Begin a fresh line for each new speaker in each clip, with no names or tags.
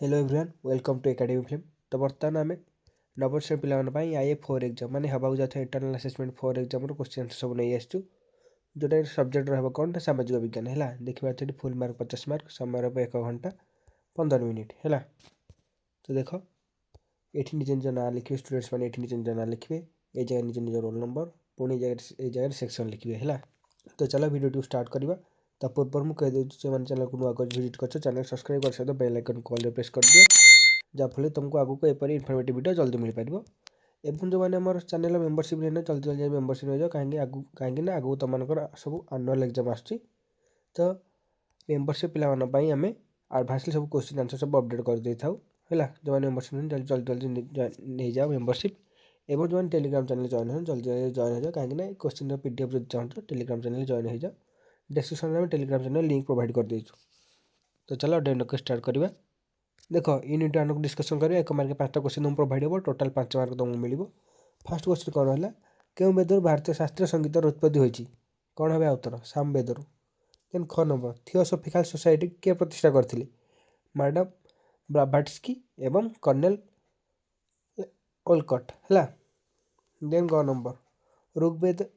Hello everyone welcome to academy film. तो बर्तमान आम नवम श्रेणी पिलाने IE4 एग्जाम माने हवाक जाता internal assessment 4 exam question answer सब नहीं आसचु जोटा सब्जेक्ट रहा कौन सामाजिक विज्ञान है देखिए फुल मार्क 50 मार्क समय रहा 1 घंटा 15 मिनिट है। तो देख ये निज निज ना लिखे स्टूडेंट्स मैंने निज निज ना लिखे ये जगह निज निज रोल नंबर पुणी जगह सेक्शन लिखे है। तो चलो वीडियो स्टार्ट करवा। ता पूर्व मुझे कहीदे जो चैनल को नुआ विजिट कर चैनल सब्सक्राइब कर सहित बेल आइकन कॉल प्रेस कर दियो जहाँफल तुमको आगू एपरी इनफर्मेटिव वीडियो जल्दी मिल पार। एवं जो मैंने आम चैनल मेम्बरशिप नहीं जल्दी जल्दी मेम्बरशिप नहीं जाओ कहीं आगू तुम सब आनुआल एग्जाम आस तो मेम्बरशिप पे आम आडभांसली सब क्वेश्चन आंसर सब अपडेट कर दे था है। जो मैंने मेम्बरशिप नहीं जल्दी जल्दी नहीं जाओ मेम्बरशिप एवं जो टेलीग्राम चैनल जॉइन हो जल्दी जल्दी जॉइन हो जाओ कहीं क्वेश्चन पीडीएफ जो चाहते टेलीग्राम चैनल जॉइन हो जाओ। डिस्क्रिप्शन में टेलीग्राम चैनल लिंक प्रोवाइड कर देचु। तो चलो डेमो स्टार्ट करवा। देख यूनिट 1 को डिस्कसन करें 1 मार्क 5टा क्वेश्चन तुम प्रोवाइड हो टोटाल 5 मार्क तुमको मिल। फास्ट क्वेश्चन कौन है क्यों वेदर भारतीय शास्त्रीय संगीत उत्पत्ति होती कौन है उत्तर साम वेदर। देन ख नंबर थियोसॉफिकल सोसाइटी किए प्रतिष्ठा करथिले मैडम ब्लाभाट्स्की एवं कर्नेल ओलकट है। देन ग नंबर ऋग्वेद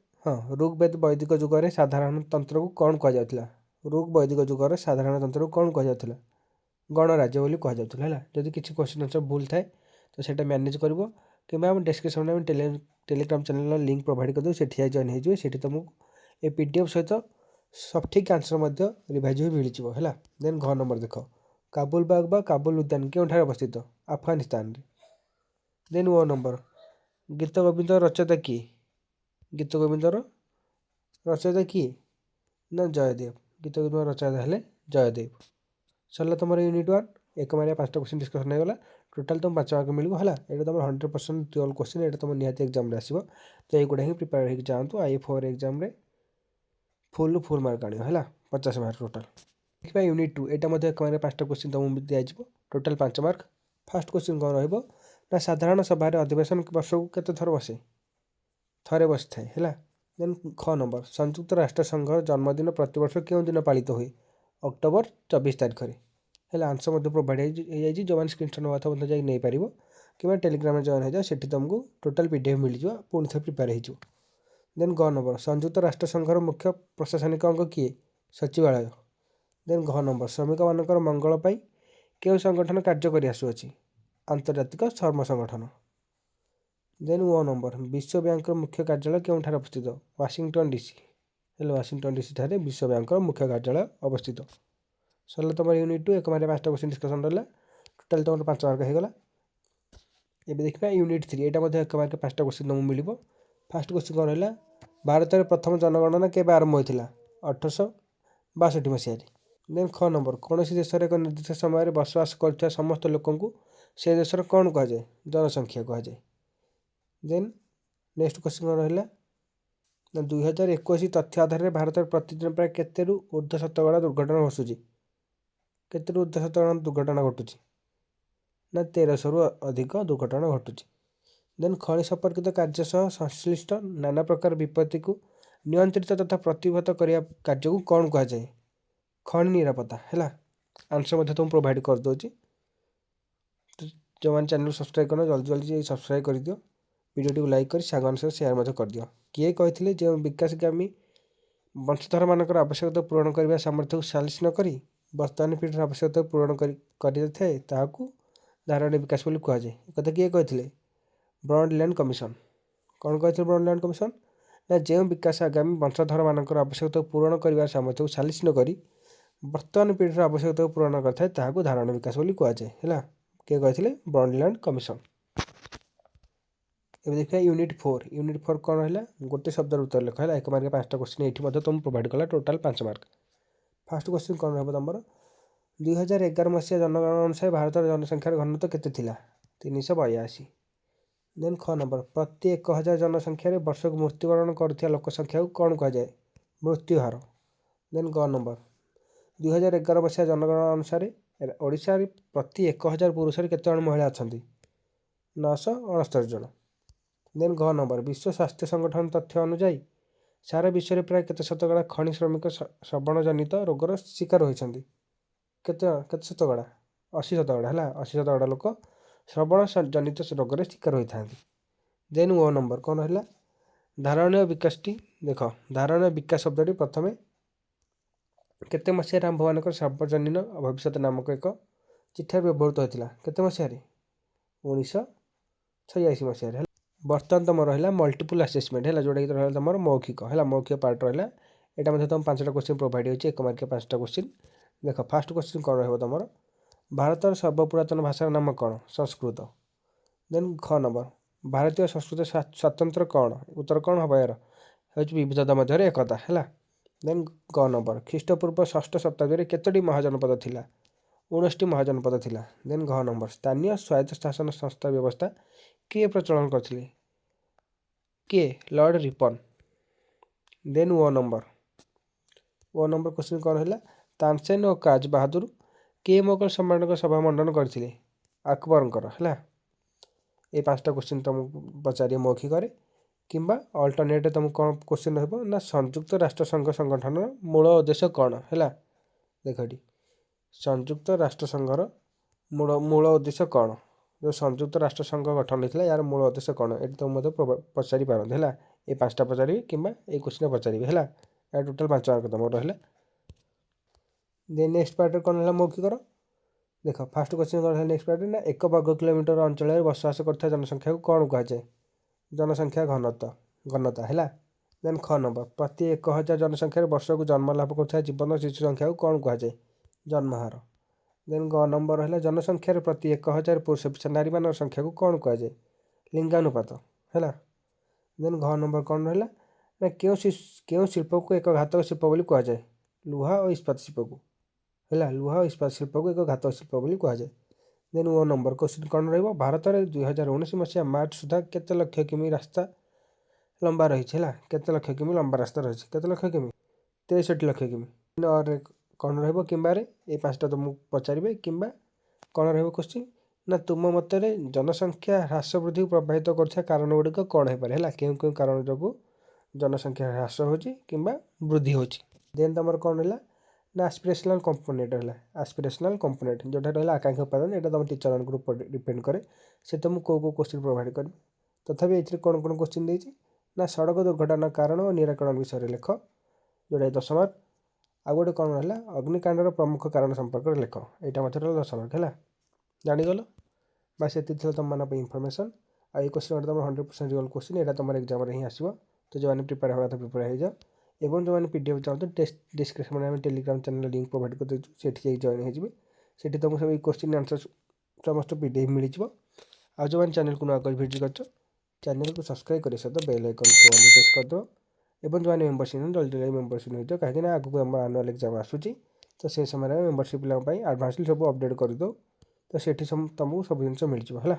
ऋग्वेद वैदिक जुगर साधारण तंत्र को कौन कह जाउथिला ऋग वैदिक जुगर साधारण तंत्र को कौन कह जाउथिला गणराज्य बोली कह जाउथिला है। जदि किसी क्वेश्चन आंसर भूल थाए तो सेटा मैनेज करबो कि डिस्क्रिप्शन में टेलीग्राम चैनल लिंक प्रोवाइड कर दो सेठी जॉइन हो जाए तुमको ए पीडीएफ सहित सब ठीक आंसर रिवाइज भी मिल जाए है। देन घ नंबर देख काबुल बाग बा काबुल उद्यान क्यों अवस्थित अफगानिस्तान। देन ओ नंबर गीत गोविंद रचयिता किए गीत गोविंदर रचयिता किए ना जयदेव गीत गोविंद रचयिता हेले जयदेव। सरला तुम यूनिट 1 1 मार्क 5टा क्वेश्चन डिस्कसन होगा टोटाल तुम 5 मार्क मिल है। ये तुम 100% रियल क्वेश्चन ये तुम निहाती एग्जाम आसो तो युवा ही प्रिपेयर हो जातु IE4 एग्जाम फुल मार्क आने है 50 मार्क टोटाल। देखिए यूनिट 2 यहाँ 1 मार्क 5टा क्वेश्चन तुमको दिज्व टोटाल 5 मार्क। फास्ट क्वेश्चन कौन रहा साधारण सभा अधिवेशन वर्ष को केते थर बसे थे बसी थाए है। देन ख नंबर संयुक्त राष्ट्र संघ जन्मदिन प्रतिवर्ष क्यों दिन पालित हुए अक्टोबर 24 तारीख में है। आंसर प्रोवाइड हो जो मैंने स्क्रीनशॉट नवा था जा नहीं पार कि टेलीग्राम जॉइन हो जाए सेठी तुमको टोटाल पीडीएफ मिल जाए पुणी थे प्रिपेयर हो। देन ग नंबर संयुक्त राष्ट्र संघर मुख्य प्रशासनिक अंग किए सचिवालय। देन घ नंबर श्रमिक मान मंगल क्यों संगठन कार्य कर आसुअछि आंतर्जातिक श्रम संगठन। देन ओ नंबर विश्व बैंक मुख्य कार्यालय क्यों अवस्थित वाशिंगटन डीसी है। वाशिंगटन डीसी ठारे विश्व बैंक मुख्य कार्यालय अवस्थित। सरला तुम यूनिट 2 1 मार्क 5टा क्वेश्चन डिस्कसन रहा टोटाल तुम 5 मार्क होगा। ये देखा यूनिट 3 यहाँ 1 मार्क 5टा क्वेश्चन तुमको मिल। फास्ट क्वेश्चन कौन रहा भारत में प्रथम जनगणना केवे आरंभ होता 1862 मसीह। देन ख नंबर कौन देश एक निर्दिष्ट समय बसवास कर समस्त लोक से देशर कौन कह जाए जनसंख्या कह जाए। देन नेक्स्ट क्वेश्चन कौन रहा 2021 तथ्य आधार में भारत में प्रतिदिन प्राय केते ऊर्ध्व शतकड़ा दुर्घटना घटुची केते ऊर्ध्व शतकड़ा दुर्घटना घटुची ना 1300 रु अधिक दुर्घटना घटुची। देन खनि संपर्कित कार्य सह संश्लिष्ट नाना प्रकार विपत्ति को नियंत्रित तथा प्रतिहत करने कार्य को कौन कह जाए खनि निरापत्ता है। आंसर तुम प्रोवाइड कर दूसरी जो मैंने चैनल सब्सक्राइब करना जल्दी जल्दी सब्सक्राइब कर दियो वीडियो को लाइक कर सागवान सहित सेयार कर दियो। किए कहते जो विकासगामी वंशधर मानक आवश्यकता पूरण करने सामर्थ्य को सालिश न करी वर्तमान पीढ़ी आवश्यकता पूरण करे धारण विकास बोली कहुए कथा किए कहते ब्रॉडलैंड कमिशन कौन कहते ब्रॉडलैंड कमिशन ना जो विकास आगामी वंशधर मानक आवश्यकता पूरण करने सामर्थ्य को सालिश न करी वर्तमान पीढ़ी आवश्यकता पूरण करता है धारण विकास बोली कहुए है। किए कहते ब्रॉडलैंड कमिशन। ये देखिए यूनिट 4 कौन रहा गोटे शब्द उत्तर लिख है 1 मार्क 5टा क्वेश्चन ये तुम प्रोवाइड कला टोटाल 5 मार्क। फास्ट क्वेश्चन कौन रहा तुम 2011 मसीहा जनगणना अनुसार भारत जनसंख्यार घनत्व केते 382। देन ख नंबर प्रति 1000 जनसंख्यार वर्ष को मृत्युवरण कर लोक संख्या को कौन कह जाए मृत्युहार। देन ग नंबर 2011 मसीहा जनगणना अनुसार ओडिशा प्रति 1000 पुरुष केते जन महिला अच्छा 969 जन। देन घ नंबर विश्व स्वास्थ्य संगठन तथ्य अनुଯାयी सारा विश्व में प्राय केते शतकड़ा खनि श्रमिक श्रवण जनित रोगर शिकार होती केते शतकड़ा 80% ହେଲା 80% ଲୋକ ଶ୍ରବଣ ଜନିତ ରୋଗରେ ଶିକାର ହୋଇଥାନ୍ତି। ଦେନ୍ ଓ ନମ୍ବର କ'ଣ ରହିଲା ଧାରଣୀୟ ବିକାଶଟି ଦେଖ ଧାରଣୀୟ ବିକାଶ ଶବ୍ଦଟି ପ୍ରଥମେ କେତେ ମସିହାରେ ଆମ୍ଭମାନଙ୍କର ସାର୍ବଜନୀନ ଭବିଷ୍ୟତ ନାମକ ଏକ ଚିଠାରେ ବ୍ୟବହୃତ ହୋଇଥିଲା କେତେ ମସିହାରେ 1986 ମସିହାରେ ହେଲା। ବର୍ତ୍ତମାନ ତୁମର ରହିଲା ମଲ୍ଟିପୁଲ୍ ଆସେସମେଣ୍ଟ ହେଲା ଯେଉଁଟାକି ରହିଲା ତୁମର ମୌଖିକ ହେଲା ମୌଖିକ ପାର୍ଟ ରହିଲା ଏଇଟା ମଧ୍ୟ ତୁମ 5ଟା କ୍ୱେଶ୍ଚିନ୍ ପ୍ରୋଭାଇଡ଼ ହେଉଛି 1 ମାର୍କିଆ 5ଟା କ୍ୱେଶ୍ଚିନ୍। ଦେଖ ଫାର୍ଷ୍ଟ କ୍ୱେଶ୍ଚିନ୍ କ'ଣ ରହିବ ତୁମର ଭାରତର ସର୍ବପୁରାତନ ଭାଷାର ନାମ କ'ଣ ସଂସ୍କୃତ। ଦେନ୍ ଖ ନମ୍ବର ଭାରତୀୟ ସଂସ୍କୃତି ସ୍ୱାତନ୍ତ୍ର୍ୟ କ'ଣ ଉତ୍ତର କ'ଣ ହେବ ଏହାର ହେଉଛି ବିବିଧତା ମଧ୍ୟରେ ଏକତା ହେଲା। ଦେନ୍ ଗ ନମ୍ବର ଖ୍ରୀଷ୍ଟପୂର୍ବ 6ଠ ଶତାବ୍ଦୀରେ କେତୋଟି ମହାଜନପଦ ଥିଲା 19ଟି ମହାଜନପଦ ଥିଲା। ଦେନ୍ ଘ ନମ୍ବର ସ୍ଥାନୀୟ ସ୍ୱାୟତ୍ତ ଶାସନ ସଂସ୍ଥା ବ୍ୟବସ୍ଥା କିଏ ପ୍ରଚଳନ କରିଥିଲେ କିଏ ଲର୍ଡ଼ ରିପନ୍। ଦେନ୍ ଓ ନମ୍ବର କ୍ୱେଶ୍ଚିନ୍ କ'ଣ ହେଲା ତାନସେନ୍ ଓ କାଜ ବାହାଦୁର କିଏ ମୋଗଲ ସମ୍ରାଟଙ୍କ ସଭା ମଣ୍ଡନ କରିଥିଲେ ଆକବରଙ୍କର ହେଲା। এই 5ଟା କ୍ୱେଶ୍ଚିନ୍ ତୁମକୁ ପଚାରିବେ ମୌଖିକରେ କିମ୍ବା ଅଲ୍ଟରନେଟ୍ ତୁମକୁ କ'ଣ କ୍ୱେଶ୍ଚିନ୍ ରହିବ ନା ସଂଯୁକ୍ତ ରାଷ୍ଟ୍ରସଂଘ ସଂଗଠନର ମୂଳ ଉଦ୍ଦେଶ୍ୟ କ'ଣ ହେଲା। ଦେଖ ଏଠି ସଂଯୁକ୍ତ ରାଷ୍ଟ୍ରସଂଘର ମୂଳ ଉଦ୍ଦେଶ୍ୟ କ'ଣ ଯେଉଁ ସଂଯୁକ୍ତ ରାଷ୍ଟ୍ରସଂଘ ଗଠନ ହେଇଥିଲା ଏହାର ମୂଳ ଉଦ୍ଦେଶ୍ୟ କ'ଣ ଏଠି ତୁମକୁ ମଧ୍ୟ ପଚାରି ପାରନ୍ତି ହେଲା। এই 5ଟା ପଚାରିବେ କିମ୍ବା এই କ୍ୱେଶ୍ଚିନ୍ ପଚାରିବେ ହେଲା। ଏହା ଟୋଟାଲ୍ 5 ମାର୍କ ତୁମର ରହିଲା। ଦେନ୍ ନେକ୍ସଟ ପାର୍ଟରେ କ'ଣ ହେଲା ମୌଖିକର ଦେଖ ଫାର୍ଷ୍ଟ କ୍ୱେଶ୍ଚିନ୍ କ'ଣ ହେଲା ନେକ୍ସଟ ପାର୍ଟରେ ନା 1 ବର୍ଗ କିଲୋମିଟର ଅଞ୍ଚଳରେ ବସବାସ କରୁଥିବା ଜନସଂଖ୍ୟାକୁ କ'ଣ କୁହାଯାଏ ଜନସଂଖ୍ୟା ଘନତା ହେଲା। ଦେନ୍ ଖ ନମ୍ବର ପ୍ରତି 1000 ଜନସଂଖ୍ୟାରେ ବର୍ଷକୁ ଜନ୍ମ ଲାଭ କରୁଥିବା ଜୀବନ ଶିଶୁ ସଂଖ୍ୟାକୁ କ'ଣ କୁହାଯାଏ ଜନ୍ମହାର। ଦେନ୍ ଗ ନମ୍ବର ହେଲା ଜନସଂଖ୍ୟାରେ ପ୍ରତି 1000 ପୁରୁଷ ପିଛା ନାରୀମାନଙ୍କ ସଂଖ୍ୟାକୁ କ'ଣ କୁହାଯାଏ ଲିଙ୍ଗାନୁପାତ ହେଲା। ଦେନ୍ ଘ ନମ୍ବର କ'ଣ ରହିଲା ନା କେଉଁ ଶିଳ୍ପକୁ ଏକ ଘାତକ ଶିଳ୍ପ ବୋଲି କୁହାଯାଏ ଲୁହା ଓ ଇସ୍ପାତ ଶିଳ୍ପକୁ ହେଲା ଲୁହା ଓ ଇସ୍ପାତ ଶିଳ୍ପକୁ ଏକ ଘାତକ ଶିଳ୍ପ ବୋଲି କୁହାଯାଏ। ଦେନ୍ ଓ ନମ୍ବର କ୍ୱେଶ୍ଚିନ୍ କ'ଣ ରହିବ ଭାରତରେ 2019 ମସିହା ମାର୍ଚ୍ଚ ସୁଦ୍ଧା କେତେ ଲକ୍ଷ କିମି ରାସ୍ତା ଲମ୍ବା ରହିଛି ହେଲା କେତେ ଲକ୍ଷ କିମି ଲମ୍ବା ରାସ୍ତା ରହିଛି କେତେ ଲକ୍ଷ କିମି 63 ଲକ୍ଷ କିମି। କ'ଣ ରହିବ କିମ୍ବାରେ এই 5ଟା ତୁମକୁ ପଚାରିବେ କିମ୍ବା କ'ଣ ରହିବ କ୍ୱେଶ୍ଚିନ୍ ନା ତୁମ ମତରେ ଜନସଂଖ୍ୟା ହ୍ରାସ ବୃଦ୍ଧିକୁ ପ୍ରଭାବିତ କରୁଥିବା କାରଣ ଗୁଡ଼ିକ କ'ଣ ହେଇପାରେ ହେଲା କେଉଁ କେଉଁ କାରଣ ଯୋଗୁଁ ଜନସଂଖ୍ୟା ହ୍ରାସ ହେଉଛି କିମ୍ବା ବୃଦ୍ଧି ହେଉଛି। ଦେନ୍ ତୁମର କ'ଣ ରହିଲା ନା ଆସ୍ପିରେସନାଲ୍ କମ୍ପୋନେଣ୍ଟ ରହିଲା ଆସ୍ପିରେସନାଲ୍ କମ୍ପୋନେଣ୍ଟ ଯେଉଁଟା ରହିଲା ଆକାଂକ୍ଷା ଉପାଦାନ ଏଇଟା ତୁମ ଟିଚରଙ୍କ ଉପରେ ଡିପେଣ୍ଡ କରେ ସେ ତୁମକୁ କେଉଁ କ୍ୱେଶ୍ଚିନ୍ ପ୍ରୋଭାଇଡ଼ କରିବେ। ତଥାପି ଏଥିରେ କ'ଣ କ'ଣ କ୍ୱେଶ୍ଚିନ୍ ଦେଇଛି ନା ସଡ଼କ ଦୁର୍ଘଟଣା କାରଣ ଓ ନିରାକରଣ ବିଷୟରେ ଲେଖ ଯେଉଁଟା 10 ମାର୍କ। ଆଉ ଗୋଟେ କ'ଣ ରହିଲା ଅଗ୍ନିକାଣ୍ଡର ପ୍ରମୁଖ କାରଣ ସମ୍ପର୍କରେ ଲେଖ ଏଇଟା ମଧ୍ୟ ରହିଲା 10 ମାର୍କ ହେଲା। ଜାଣିଗଲ ବାସ୍ ଏତିକି ଥିଲା ତୁମମାନଙ୍କ ପାଇଁ ଇନଫର୍ମେସନ୍। ଆଉ ଏଇ କ୍ୱେଶ୍ଚିନ୍ ତୁମର 100% ରିଅଲ୍ କ୍ୱେଶ୍ଚିନ୍ ଏଇଟା ତୁମର ଏକ୍ଜାମ୍ରେ ହିଁ ଆସିବ ତ ଯେଉଁମାନେ ପ୍ରିପେୟାର ହେବା କଥା ପ୍ରିପେୟାର ହେଇଯାଅ ଏବଂ ଯେଉଁମାନେ PDF ଚାହୁଁଛନ୍ତି ଡିସ୍କ୍ରିପ୍ସନ୍ରେ ଆମେ ଟେଲିଗ୍ରାମ ଚ୍ୟାନେଲ୍ ଲିଙ୍କ୍ ପ୍ରୋଭାଇଡ଼ କରିଦେଇଛୁ ସେଠି ଯାଇ ଜଏନ୍ ହେଇଯିବେ ସେଠି ତୁମକୁ ସବୁ ଏଇ କ୍ୱେଶ୍ଚିନ୍ ଆନ୍ସର୍ ସମସ୍ତ PDF ମିଳିଯିବ। ଆଉ ଯେଉଁମାନେ ଚ୍ୟାନେଲକୁ ନୂଆ କରି ଭିଜିଟ୍ କରିଛ ଚ୍ୟାନେଲକୁ ସବସ୍କ୍ରାଇବ୍ କରିବା ସହିତ ବେଲ୍ ଆଇକନ୍କୁ ଅଲ୍ ପ୍ରେସ୍ କରିଦେବ ଏବଂ ଯେଉଁମାନେ ମେମ୍ବରସିପ୍ ଜଲ୍ଦି ଜଲ୍ଦି ମେମ୍ବରସିପ୍ ହେଇଯିବ କାହିଁକିନା ଆଗକୁ ଆମର ଆନୁଆଲ୍ ଏକ୍ଜାମ୍ ଆସୁଛି ତ ସେ ସମୟରେ ଆମେ ମେମ୍ବରସିପ୍ ପିଲାଙ୍କ ପାଇଁ ଆଡ଼ଭାନ୍ସଲି ସବୁ ଅପଡ଼େଟ୍ କରିଦେଉ ତ ସେଠି ତୁମକୁ ସବୁ ଜିନିଷ ମିଳିଯିବ ହେଲା।